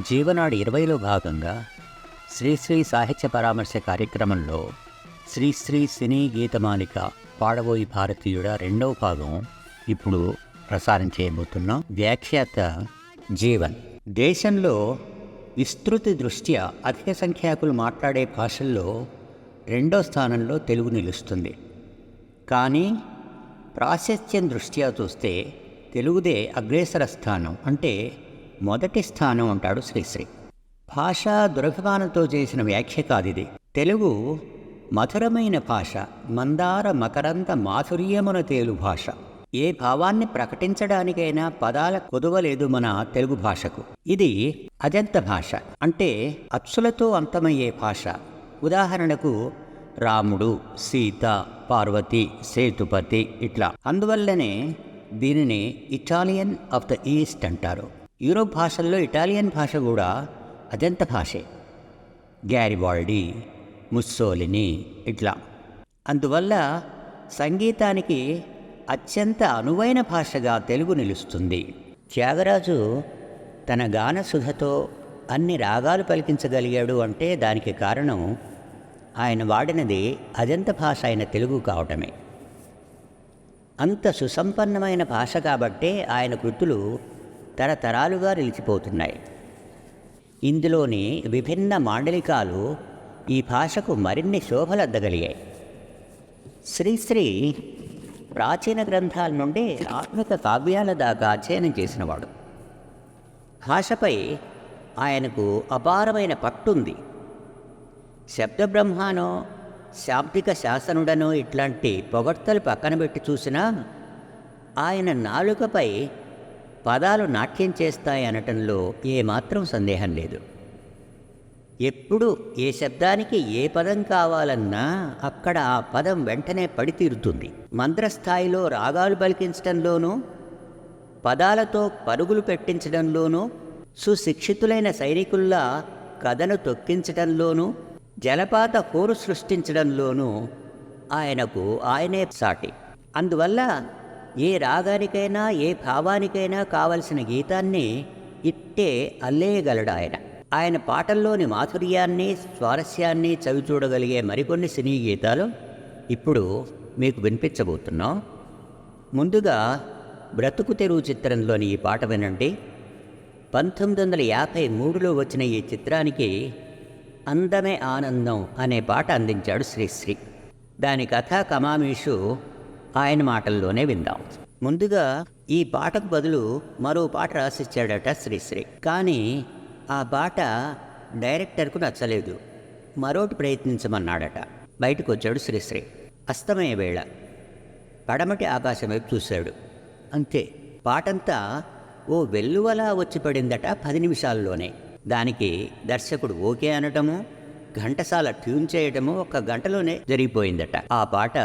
జీవనాడి 20లో భాగంగా శ్రీశ్రీ సాహిత్య పరామర్శ కార్యక్రమంలో శ్రీశ్రీ సినీ గీతమాలిక పాడబోయి భారతీయుడ 2వ భాగం ఇప్పుడు ప్రసారం చేయబోతున్నాం. వ్యాఖ్యాత జీవన్. దేశంలో విస్తృతి దృష్ట్యా అధిక సంఖ్యాకులు మాట్లాడే భాషల్లో 2వ స్థానంలో తెలుగు నిలుస్తుంది. కానీ ప్రాశస్త్యం దృష్ట్యా చూస్తే తెలుగుదే అగ్రేసర స్థానం, అంటే మొదటి స్థానం అంటాడు శ్రీశ్రీ. భాషా దురభిమానంతో చేసిన వ్యాఖ్య కాదిది. తెలుగు మధురమైన భాష, మందార మకరంద మాధుర్యమున తేలు భాష. ఏ భావాన్ని ప్రకటించడానికైనా పదాల కొదువలేదు మన తెలుగు భాషకు. ఇది అజంత భాష, అంటే అచ్చులతో అంతమయ్యే భాష. ఉదాహరణకు రాముడు, సీత, పార్వతి, సేతుపతి ఇట్లా. అందువల్లనే దీనిని ఇటాలియన్ ఆఫ్ ద ఈస్ట్ అంటారు. యూరోప్ భాషల్లో ఇటాలియన్ భాష కూడా అజంత భాషే. గ్యారిబాల్డి, ముస్సోలిని ఇట్లా. అందువల్ల సంగీతానికి అత్యంత అనువైన భాషగా తెలుగు నిలుస్తుంది. త్యాగరాజు తన గానసుధతో అన్ని రాగాలు పలికించగలిగాడు అంటే దానికి కారణం ఆయన వాడినది అజంత భాష అయిన తెలుగు కావటమే. అంత సుసంపన్నమైన భాష కాబట్టే ఆయన కృతులు తరతరాలుగా నిలిచిపోతున్నాయి. ఇందులోని విభిన్న మాండలికాలు ఈ భాషకు మరిన్ని శోభలద్దగలిగాయి. శ్రీశ్రీ ప్రాచీన గ్రంథాల నుండి ఆత్మిక కావ్యాల దాకా అధ్యయనం చేసినవాడు. భాషపై ఆయనకు అపారమైన పట్టుంది. శబ్దబ్రహ్మానో శాబ్దిక శాసనుడనో ఇట్లాంటి పొగడ్తలు పక్కన పెట్టి చూసినా ఆయన నాలుకపై పదాలు నాట్యం చేస్తాయి అనటంలో ఏమాత్రం సందేహం లేదు. ఎప్పుడు ఏ శబ్దానికి ఏ పదం కావాలన్నా అక్కడ ఆ పదం వెంటనే పడి తీరుతుంది. మంత్రస్థాయిలో రాగాలు పలికించడంలోనూ, పదాలతో పరుగులు పెట్టించడంలోనూ, సుశిక్షితులైన సైనికుల్లా కథను తొక్కించడంలోనూ, జలపాత హోరు సృష్టించడంలోనూ ఆయనకు ఆయనే సాటి. అందువల్ల ఏ రాగానికైనా ఏ భావానికైనా కావలసిన గీతాన్ని ఇట్టే అల్లేయగలడు ఆయన. ఆయన పాటల్లోని మాధుర్యాన్ని, స్వారస్యాన్ని చవిచూడగలిగే మరికొన్ని సినీ గీతాలు ఇప్పుడు మీకు వినిపించబోతున్నాం. ముందుగా బ్రతుకు తెరువు చిత్రంలోని ఈ పాట వినండి. 1953లో వచ్చిన ఈ చిత్రానికి అందమే ఆనందం అనే పాట అందించాడు శ్రీశ్రీ. దాని కథా కమామీషు ఆయన మాటల్లోనే విందాం. ముందుగా ఈ పాటకు బదులు మరో పాట రాసిచ్చాడట శ్రీశ్రీ. కానీ ఆ పాట డైరెక్టర్కు నచ్చలేదు. మరోటి ప్రయత్నించమన్నాడట. బయటకు వచ్చాడు శ్రీశ్రీ. అస్తమయ వేళ, పడమటి ఆకాశం వైపు చూశాడు. అంతే, పాటంతా ఓ వెల్లువలా వచ్చి పడిందట 10 నిమిషాల్లోనే. దానికి దర్శకుడు ఓకే అనటము, ఘంటసాల ట్యూన్ చేయటము 1 గంటలోనే జరిగిపోయిందట. ఆ పాట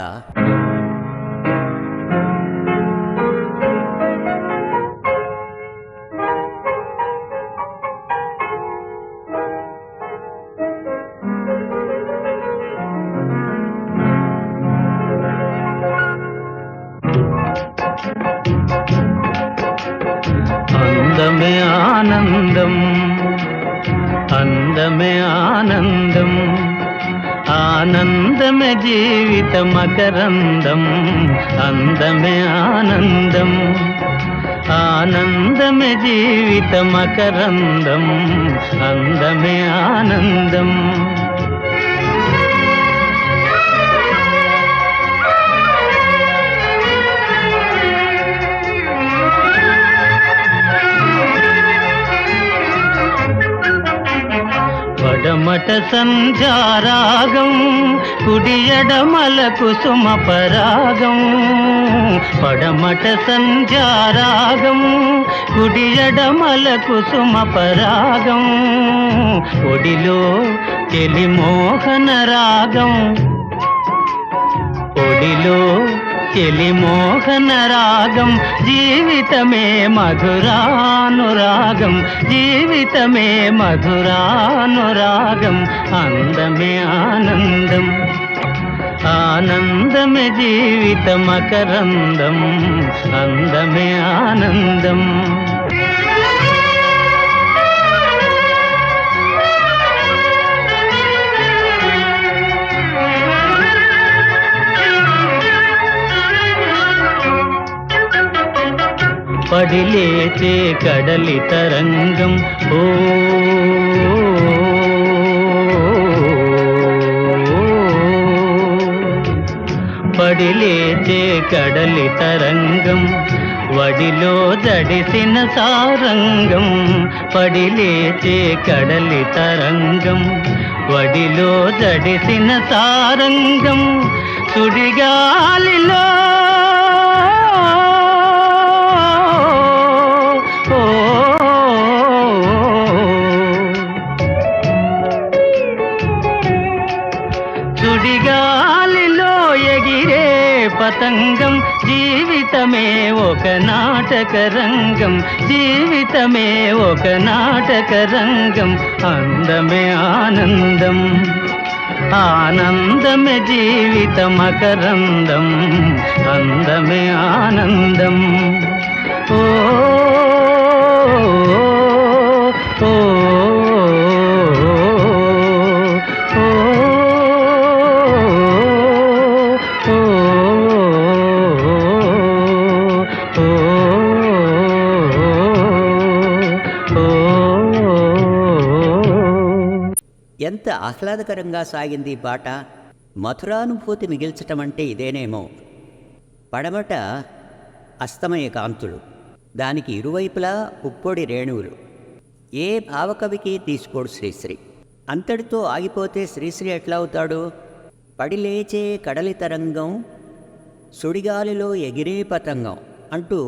అందమే ఆనందం, అందమే ఆనందం, ఆనందమే జీవిత మకరందం. అందమే ఆనందం, ఆనందమే జీవిత మకరందం. అందమే ఆనందం. పడమట సంధ్యారాగం, కుడియడమల కుసుమ పరాగం. పడమట సంధ్యారాగం, కుడియడమల కుసుమ పరాగం. ఒడిలో కెలి మోహన రాగం, ఒడిలో చెలి మోహన రాగం. జీవితమే మధురానురాగం, జీవితమే మధురానురాగం. అందమే ఆనందం, ఆనందమే జీవిత మకరందం. అందమే ఆనందం. పడిలేచే కడలి తరంగం ఓ పడిలేచే కడలి తరంగం వడిలో జడిసిన సారంగం పడిలేచే కడలి తరంగం వడిలో జడిసిన సారంగం సుడిగాలిలో సుడిగాలిలో ఎగిరే పతంగం జీవితమే ఒక నాటక రంగం జీవితమే ఒక నాటక రంగం అందమే ఆనందం ఆనందమే జీవిత మకరందం అందమే ఆనందం ఓ ఓ ఎంత ఆహ్లాదకరంగా సాగింది ఈ పాట. మధురానుభూతి మిగిల్చటం అంటే ఇదేనేమో. పడమట అస్తమయ కాంతులు, దానికి ఇరువైపులా పుప్పొడి రేణువులు. ఏ భావకవికి తీసుకోడు శ్రీశ్రీ. అంతటితో ఆగిపోతే శ్రీశ్రీ ఎట్లా అవుతాడు? పడిలేచే కడలి తరంగం, సుడిగాలిలో ఎగిరే పతంగం అంటూ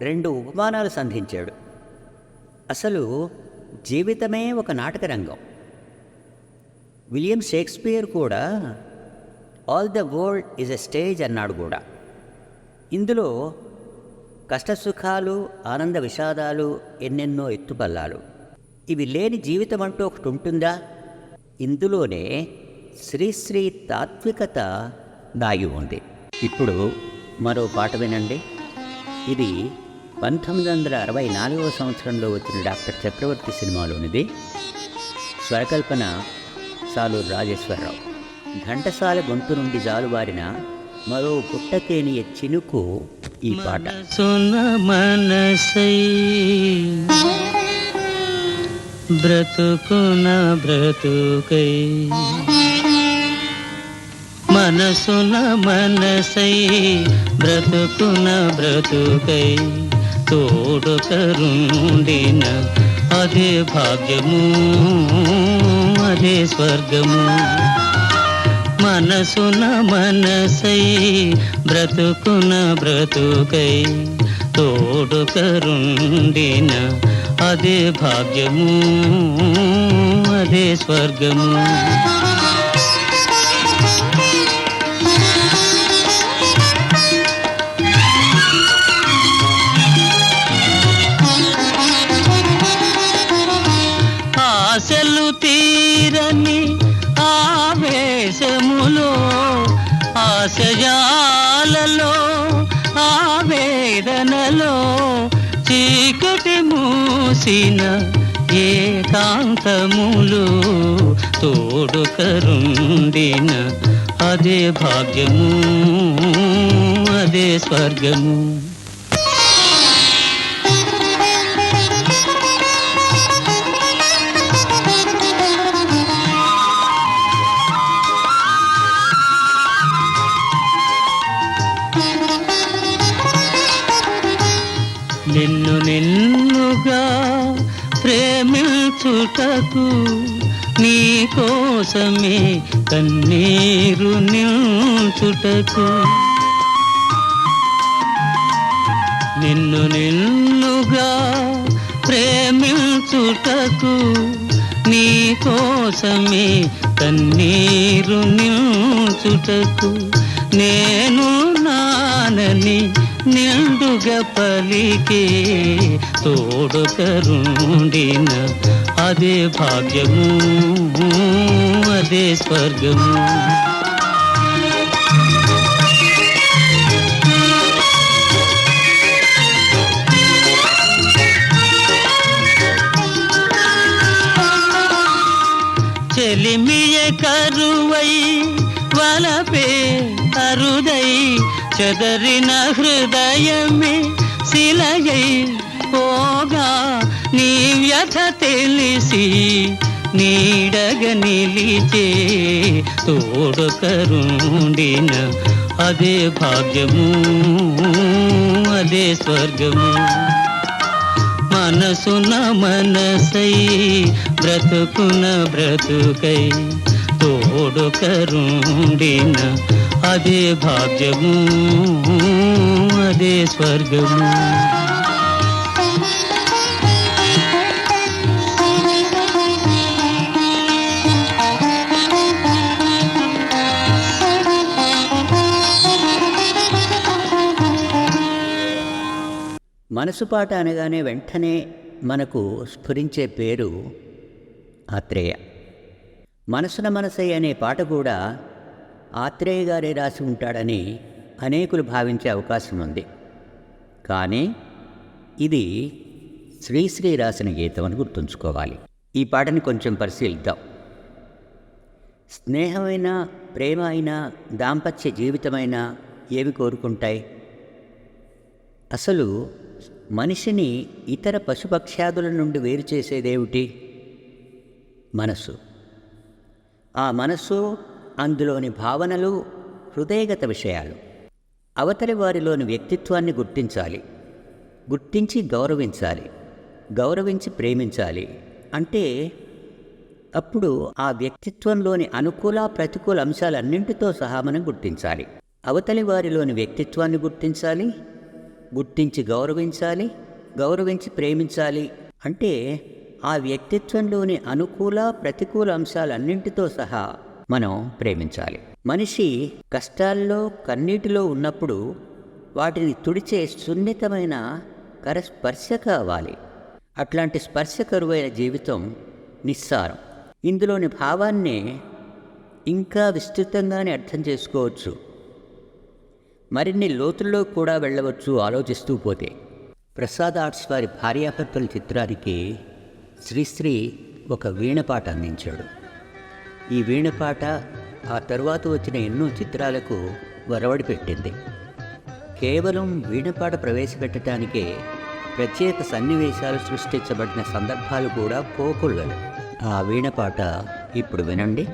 2 ఉపమానాలు సంధించాడు. అసలు జీవితమే ఒక నాటక రంగం. విలియం షేక్స్పియర్ కూడా all the world is a stage అన్నాడు కూడా. ఇందులో కష్టసుఖాలు, ఆనంద విషాదాలు, ఎన్నెన్నో ఎత్తుపల్లాలు, ఇవి లేని జీవితం అంటూ ఒకటి ఉంటుందా? ఇందులోనే శ్రీశ్రీ తాత్వికత దాగి ఉంది. ఇప్పుడు మరో పాట వినండి. ఇది 1964వ సంవత్సరంలో వచ్చిన డాక్టర్ చక్రవర్తి సినిమాలోనిది. స్వరకల్పన సాలూరు రాజేశ్వరరావు. ఘంటసాల గొంతు నుండి జాలువారిన మరో పుట్టతేనియ చినుకు ఈ పాట. సున మనసై బ్రతుకున బ్రతుకై మనసున మనసై బ్రతుకున బ్రతుకై తోడు కరుండిన అదే భాగ్యము అదే స్వర్గము. మనసున మనసై బ్రతుకున బ్రతుకై తోడు కరుండిన అదే భాగ్యము అదే స్వర్గము. ఆశలు తీరని ఆవేశములో ఆశయాలలో ఆవేదనలో చీకటి మూసిన ఏకాంతములు తోడు కరుండిన అదే భాగ్యము అదే స్వర్గము. నిన్ను నిన్నుగా ప్రేమించుటకు నీ కోసమే కన్నీరు నిల్చుటకు నిన్ను నిన్నుగా ప్రేమించుటకు నీ కోసమే కన్నీరు నిల్చుటకు నేను నానని నిండుగా పలికే తోడు కరుండిన అదే భాగ్యము అదే స్వర్గము. చెలిమియ కరువై వలపే అరుదై చెదరిన హృదయమే శిలయై పోగా నీ వ్యథ తెలిసి నీడగ నిలిచే తోడొకరుండిన అదే భాగ్యము, అదే స్వర్గము. మనసున మనసై బ్రతుకున బ్రతుకై తోడొకరుండిన అదే భాగ్యము, అదే స్వర్గము. మనసు పాట అనగానే వెంటనే మనకు స్ఫురించే పేరు ఆత్రేయ. మనసున మనసై అనే పాట కూడా ఆత్రేయ గారే రాసి ఉంటాడని అనేకులు భావించే అవకాశం ఉంది. కానీ ఇది శ్రీశ్రీ రాసిన గీతం అని గుర్తుంచుకోవాలి. ఈ పాటని కొంచెం పరిశీలిద్దాం. స్నేహమైన, ప్రేమ అయినా, దాంపత్య జీవితమైనా ఏవి కోరుకుంటాయి? అసలు మనిషిని ఇతర పశుపక్ష్యాదుల నుండి వేరు చేసేదేమిటి? మనసు. ఆ మనసు, అందులోని భావనలు హృదయగత విషయాలు. అవతలి వారిలోని వ్యక్తిత్వాన్ని గుర్తించాలి, గుర్తించి గౌరవించాలి, గౌరవించి ప్రేమించాలి. అంటే అప్పుడు ఆ వ్యక్తిత్వంలోని అనుకూల ప్రతికూల అంశాలన్నింటితో సహా మనం గుర్తించాలి. అవతలి వారిలోని వ్యక్తిత్వాన్ని గుర్తించాలి, గుర్తించి గౌరవించాలి, గౌరవించి ప్రేమించాలి. అంటే ఆ వ్యక్తిత్వంలోని అనుకూల ప్రతికూల అంశాలన్నింటితో సహా మనం ప్రేమించాలి. మనిషి కష్టాల్లో, కన్నీటిలో ఉన్నప్పుడు వాటిని తుడిచే సున్నితమైన కరస్పర్శ కావాలి. అట్లాంటి స్పర్శ కరువైన జీవితం నిస్సారం. ఇందులోని భావాన్నే ఇంకా విస్తృతంగానే అర్థం చేసుకోవచ్చు, మరిన్ని లోతుల్లో కూడా వెళ్ళవచ్చు ఆలోచిస్తూ పోతే. ప్రసాద్ ఆర్ట్స్ వారి భార్యాభర్తల చిత్రానికి శ్రీశ్రీ ఒక వీణపాట అందించాడు. ఈ వీణపాట ఆ తరువాత వచ్చిన ఎన్నో చిత్రాలకు వరవడి పెట్టింది. కేవలం వీణపాట ప్రవేశపెట్టడానికే ప్రత్యేక సన్నివేశాలు సృష్టించబడిన సందర్భాలు కూడా పోకుళ్ళలు. ఆ వీణపాట ఇప్పుడు వినండి.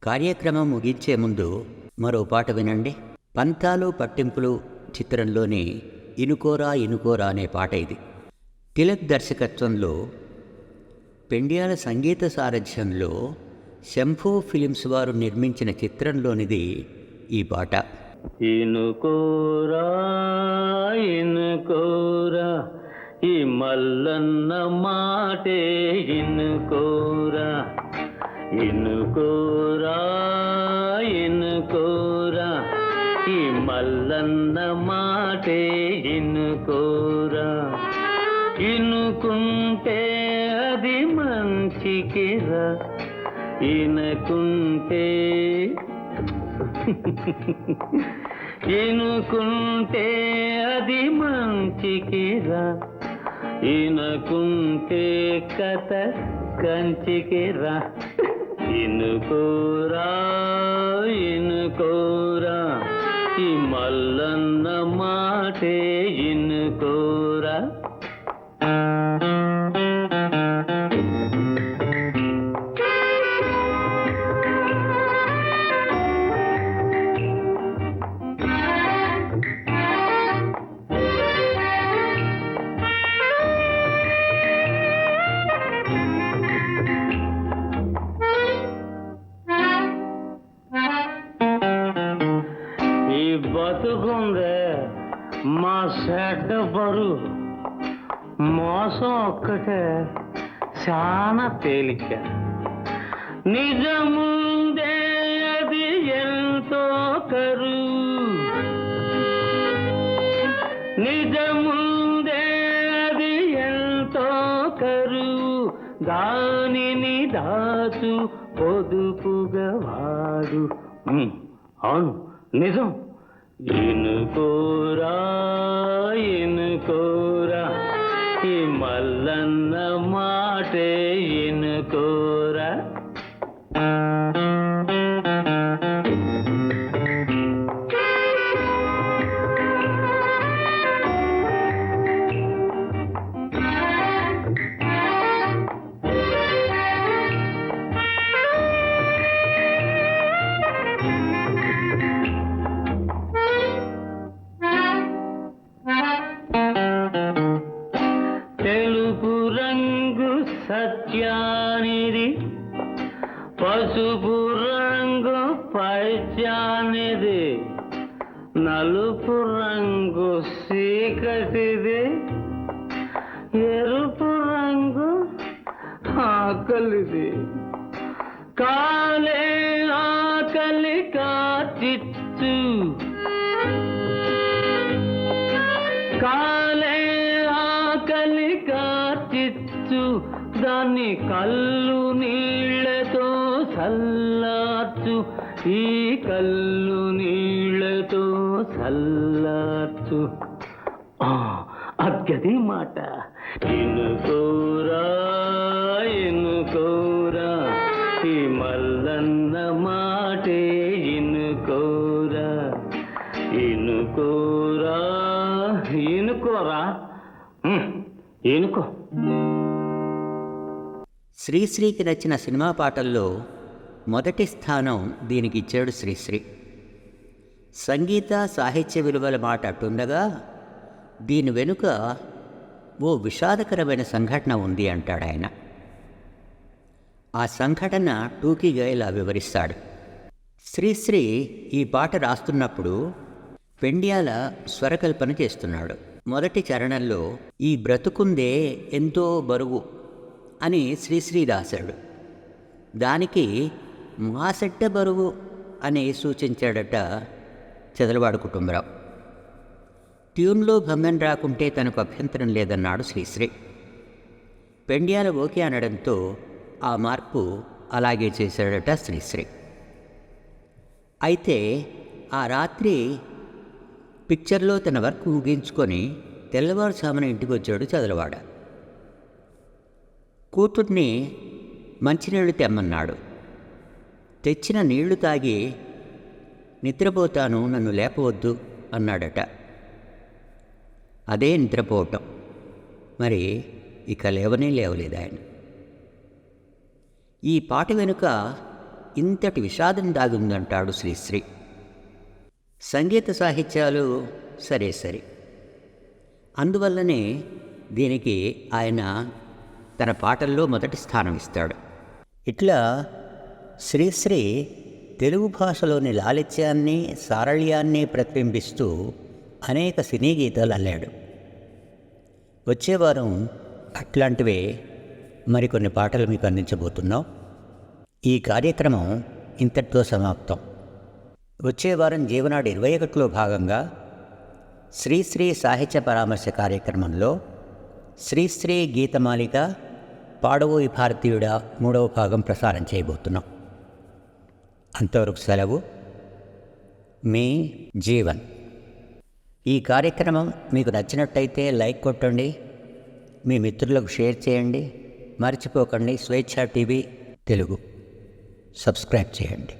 కార్యక్రమం ముగించే ముందు మరో పాట వినండి. పంతాలు పట్టింపులు చిత్రంలోని ఇనుకోరా ఇనుకోరా అనే పాట ఇది. తిలక్ దర్శకత్వంలో, పెండ్యాల సంగీత సారథ్యంలో శంభో ఫిలిమ్స్ వారు నిర్మించిన చిత్రంలోనిది ఈ పాట. ఇనుకోరా ఇనుకోరా ఈ మల్లన్న మాటే ఇనుకోరా, ఇనుకోరా ఇనుకోరా ఈ మల్లన్న మాటే ఇనుకోరా, ఇనుకుంటే అది మంచికిరా, ఇనుకుంటే ఇనుకుంటే అది మంచికిరా, ఇనుకుంటే కథ కంచికిరా, ఇనుకోరా ఇనుకోరా ఈ మల్లన్న మాటే ఇనుకోరా. బతుకుందే మా చెడ్డ బరువు, మోసం ఒక్కటే చాలా తేలిక, నిజముందే అది ఎంతో కరువు, నిజముందే అది ఎంతో కరువు, దానిని దాచు పొదుపుగా వాడు. అవును నిజం. ఇనుకోరా ఇనుకోరా ఈ మల్లన్న మాటే ఇనుకోరా. తెలుపు రంగు సత్యానిది, పసుపు రంగు పైత్యానిది, నలుపు రంగు చీకటిది, ఎరుపు రంగు ఆకలిది, కాలే ఆకలి కాచిచ్చు, కాలే ఆకలి కాచిచ్చు, దాన్ని కళ్ళు నీళ్లతో చల్లార్చు, ఈ కళ్ళు నీళ్లతో చల్లార్చు. అద్గది మాట. ఇనుకోరా ఇనుకోరా ఈ మల్లన్న మాటే ఇనుకోరా, ఇనుకోరా ఇనుకోరా ఇనుకో. శ్రీశ్రీకి నచ్చిన సినిమా పాటల్లో మొదటి స్థానం దీనికి ఇచ్చాడు శ్రీశ్రీ. సంగీత సాహిత్య విలువల మాట అటుండగా దీని వెనుక ఓ విషాదకరమైన సంఘటన ఉంది అంటాడు ఆయన. ఆ సంఘటన టూకీగా ఇలా వివరిస్తాడు. శ్రీశ్రీ ఈ పాట రాస్తున్నప్పుడు పెండ్యాల స్వరకల్పన చేస్తున్నాడు. మొదటి చరణంలో ఈ బ్రతుకుందే ఎంతో బరువు అని శ్రీశ్రీ రాశాడు. దానికి మాసెట్ట బరువు అని సూచించాడట చదలవాడు కుటుంబరావు. ట్యూన్లో భంగం రాకుంటే తనకు అభ్యంతరం లేదన్నాడు శ్రీశ్రీ. పెండ్యాల ఓకే అనడంతో ఆ మార్పు అలాగే చేశాడట శ్రీశ్రీ. అయితే ఆ రాత్రి పిక్చర్లో తన వర్క్ ముగించుకొని తెల్లవారుజామున ఇంటికి వచ్చాడు చదలవాడ. కూతుర్ని మంచినీళ్లు తెమ్మన్నాడు. తెచ్చిన నీళ్లు తాగి నిద్రపోతాను, నన్ను లేపవద్దు అన్నాడట. అదే నిద్రపోవటం. మరి ఇక లేవనే లేవలేదు ఆయన. ఈ పాట వెనుక ఇంతటి విషాదం దాగుందంటాడు శ్రీశ్రీ. సంగీత సాహిత్యాలు సరే సరే, అందువల్లనే దీనికి ఆయన తన పాటల్లో మొదటి స్థానం ఇస్తాడు. ఇట్లా శ్రీశ్రీ తెలుగు భాషలోని లాలిత్యాన్ని, సారళ్యాన్ని ప్రతిబింబిస్తూ అనేక సినీ గీతాలు అల్లాడు. వచ్చే వారం అట్లాంటివే మరికొన్ని పాటలు మీకు అందించబోతున్నాం. ఈ కార్యక్రమం ఇంతటితో సమాప్తం. వచ్చే వారం జీవనాడు 21లో భాగంగా శ్రీశ్రీ సాహిత్య పరామర్శ కార్యక్రమంలో శ్రీశ్రీ గీతమాలిక పాడవోయి భారతీయుడా 3వ భాగం ప్రసారం చేయబోతున్నాం. అంతవరకు సెలవు. మీ జీవన్. ఈ కార్యక్రమం మీకు నచ్చినట్టయితే లైక్ కొట్టండి, మీ మిత్రులకు షేర్ చేయండి. మర్చిపోకండి స్వేచ్ఛ టీవీ తెలుగు సబ్స్క్రైబ్ చేయండి.